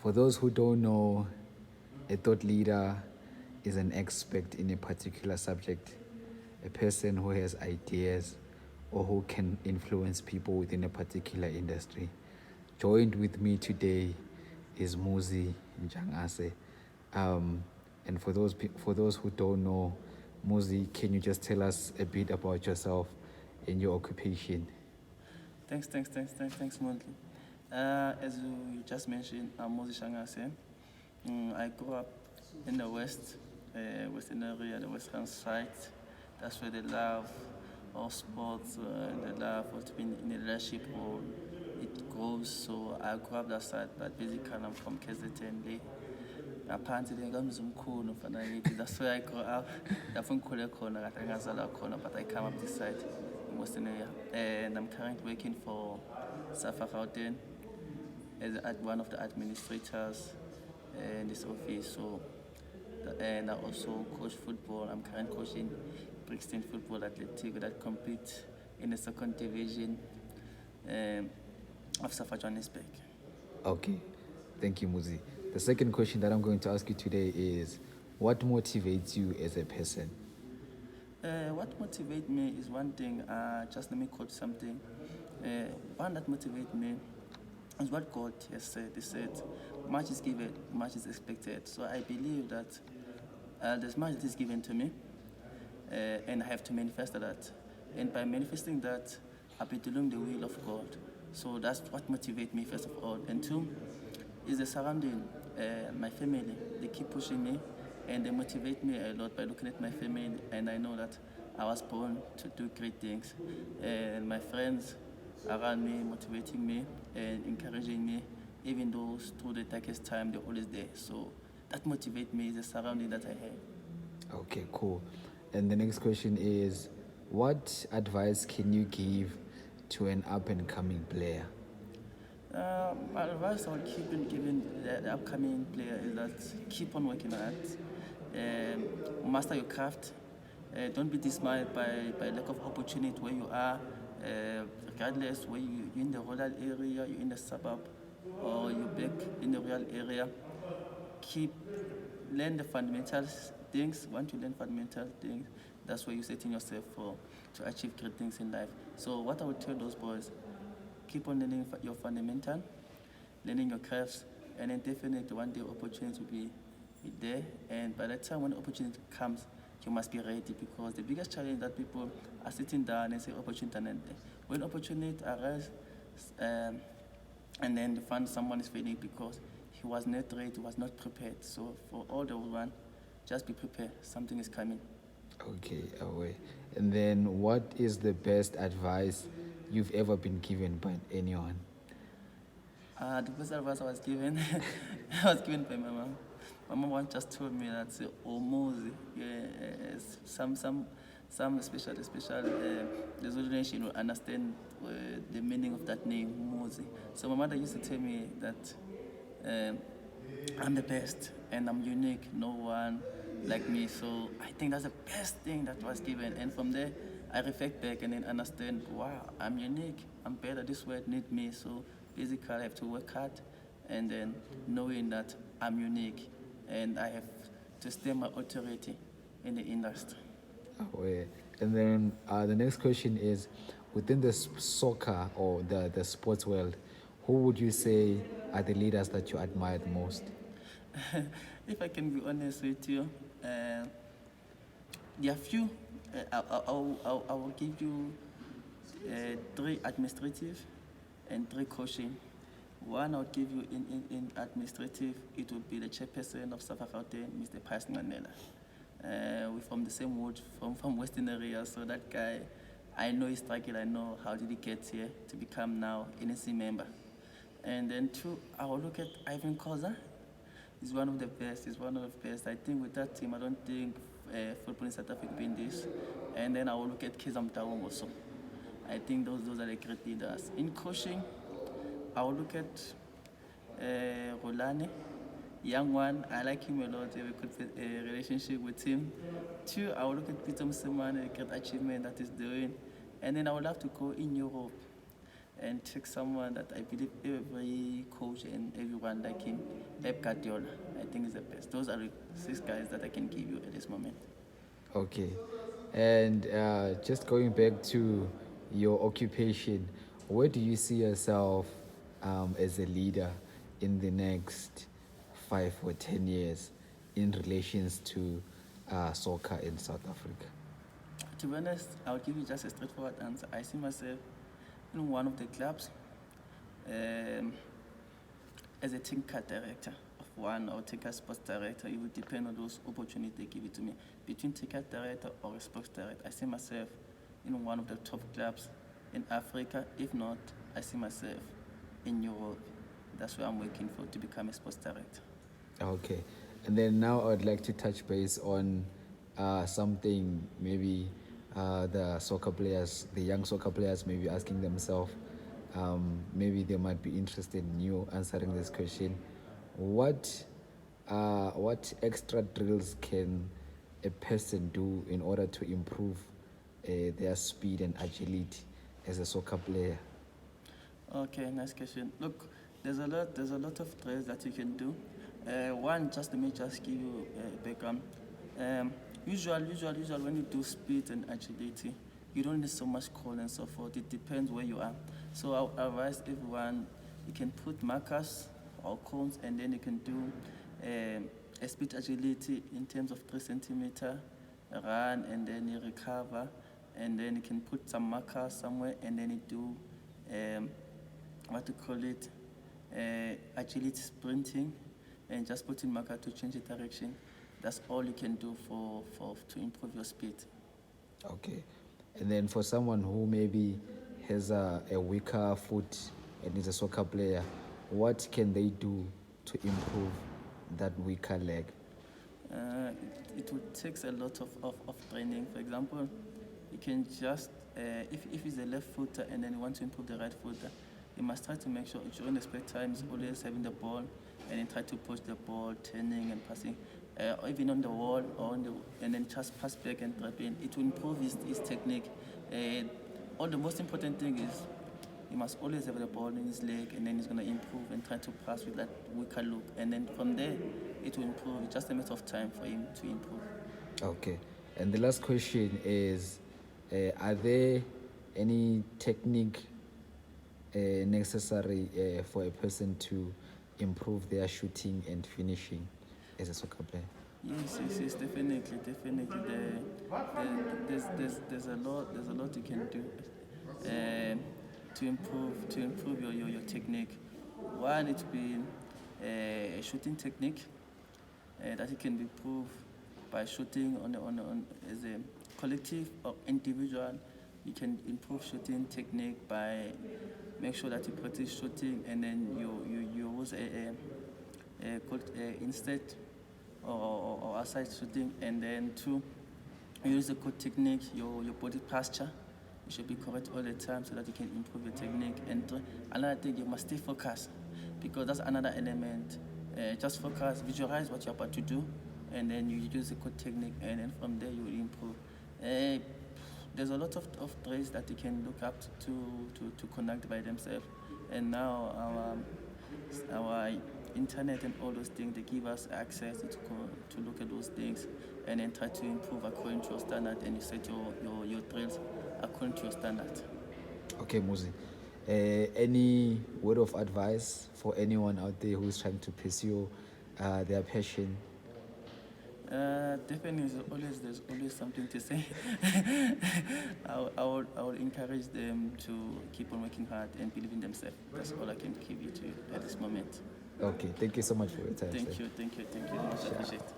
For those who don't know, a thought leader is an expert in a particular subject, a person who has ideas or who can influence people within a particular industry. Joined with me today is Muzi Njangase. And for those who don't know, Muzi, can you just tell us a bit about yourself and your occupation? Thanks, Monty. As you just mentioned, I'm Moses Shangase. I grew up in the western area, the western side. That's where the love of sports, the love of being in a leadership role, it grows. So I grew up that side, but basically I'm from KZN. Ngaphansi kamzumkhulu mfana ngithi, that's where I grew up. Lapho ngikhule khona kade ngazalwa khona, but I come up this side in western area. And I'm currently working for Safa Gauteng as one of the administrators in this office. So, and I also coach football. I'm currently coaching Brixton Football Athletic that compete in the second division of Safa Johannesburg. Okay, thank you, Muzi. The second question that I'm going to ask you today is, what motivates you as a person? What motivates me is one thing. Just let me quote something. One that motivates me is what God has said. He said, "Much is given, much is expected." So I believe that there's much that is given to me, and I have to manifest that. And by manifesting that, I'll be doing the will of God. So that's what motivates me first of all. And two, is the surrounding, my family. They keep pushing me, and they motivate me a lot by looking at my family, and I know that I was born to do great things. And my friends around me motivating me and encouraging me, even though through the darkest time they're always there. So that motivates me, is the surrounding that I have. Okay, cool. And the next question is, what advice can you give to an up and coming player? My advice I would keep on giving the upcoming player is that keep on working hard, master your craft. Don't be dismayed by lack of opportunity where you are, regardless where you're in the rural area, you're in the suburb, or you're back in the rural area. Learn the fundamental things. Once you learn fundamental things, that's where you're setting yourself for to achieve great things in life. So what I would tell those boys, keep on learning your fundamental, learning your crafts, and then definitely one day opportunity will be there. And by the time when the opportunity comes, you must be ready, because the biggest challenge that people are sitting down and say opportunity, and then when opportunity arises, and then they find someone is failing because he was not ready, he was not prepared. So for all the one, just be prepared. Something is coming. Okay, away. And then, what is the best advice you've ever been given by anyone? The best advice I was given, I was given by my mom. My mom once just told me that Omozi, some special the Zulu nation will understand the meaning of that name, Mozi. So my mother used to tell me that I'm the best and I'm unique. No one like me. So I think that's the best thing that was given. And from there, I reflect back and then understand, wow, I'm unique. I'm better. This world needs me. So basically, I have to work hard, and then knowing that I'm unique, and I have to stay my authority in the industry. Away. And then the next question is, within the soccer or the sports world, who would you say are the leaders that you admire the most? If I can be honest with you, there are few. I will give you 3 administrative and 3 coaching. One I'll give you in administrative, it would be the chairperson of Safa Gauteng, Mr. Pius Nganela. We're from the same ward, from Western area, so that guy, I know his struggle, I know how did he get here to become now NSC member. And then 2, I will look at Ivan Koza. He's one of the best. I think with that team, I don't think football in South Africa been this. And then I will look at Kizam Tawong also. I think those are the great leaders. In coaching, I will look at Rolane, young one. I like him a lot. I have a good relationship with him. 2, I will look at Peter Msimane, the great achievement that he's doing. And then I would love to go in Europe. and take someone that I believe every coach and everyone like him, Pep Guardiola, I think is the best. Those are the 6 guys that I can give you at this moment. Okay. And just going back to your occupation, where do you see yourself as a leader in the next 5 or 10 years in relations to soccer in South Africa? To be honest, I'll give you just a straightforward answer. I see myself in one of the clubs as a technical director of one or technical sports director. It will depend on those opportunities they give it to me. Between technical director or a sports director, I see myself in one of the top clubs in Africa. If not, I see myself in Europe. That's where I'm working for, to become a sports director. Okay. And then now I would like to touch base on something maybe the soccer players, the young soccer players may be asking themselves, maybe they might be interested in you answering this question. What extra drills can a person do in order to improve their speed and agility as a soccer player? Okay, nice question. Look, there's a lot of drills that you can do. One, just let me just give you a background. Usually, when you do speed and agility, you don't need so much call and so forth. It depends where you are. So I'll advise everyone, you can put markers or cones, and then you can do a speed agility in terms of 3 centimeter run, and then you recover, and then you can put some markers somewhere, and then you do what to call it, agility sprinting, and just putting marker to change the direction. That's all you can do to improve your speed. Okay. And then for someone who maybe has a weaker foot and is a soccer player, what can they do to improve that weaker leg? It would take a lot of training. For example, you can just, if he's a left footer and then you want to improve the right footer, you must try to make sure during the spare time he's always having the ball, and then try to push the ball, turning and passing, or even on the wall, or and then just pass back and drop in. It will improve his technique. All the most important thing is he must always have the ball in his leg, and then he's going to improve and try to pass with that weaker look. And then from there, it will improve. It's just a matter of time for him to improve. Okay. And the last question is, are there any technique necessary for a person to improve their shooting and finishing as a soccer player? Yes, definitely. There's a lot you can do to improve your technique. One, it will be a shooting technique that it can be improved by shooting on as a collective or individual. You can improve shooting technique by make sure that you practice shooting, and then you use instead or outside shooting, and then 2, you use a good technique, your body posture. You should be correct all the time so that you can improve your technique. And 3, another thing, you must stay focused, because that's another element. Just focus, visualize what you're about to do, and then you use a good technique, and then from there you will improve. There's a lot of drills that you can look up to connect by themselves. And now our internet and all those things, they give us access to look at those things, and then try to improve according to your standard, and you set your drills according to your standard. Okay, Muzi. Any word of advice for anyone out there who's trying to pursue their passion? Definitely, there's always something to say. I would encourage them to keep on working hard and believe in themselves. That's all I can give you to at this moment. Okay, thank you so much for your time. Thank sir. you. Much appreciate it.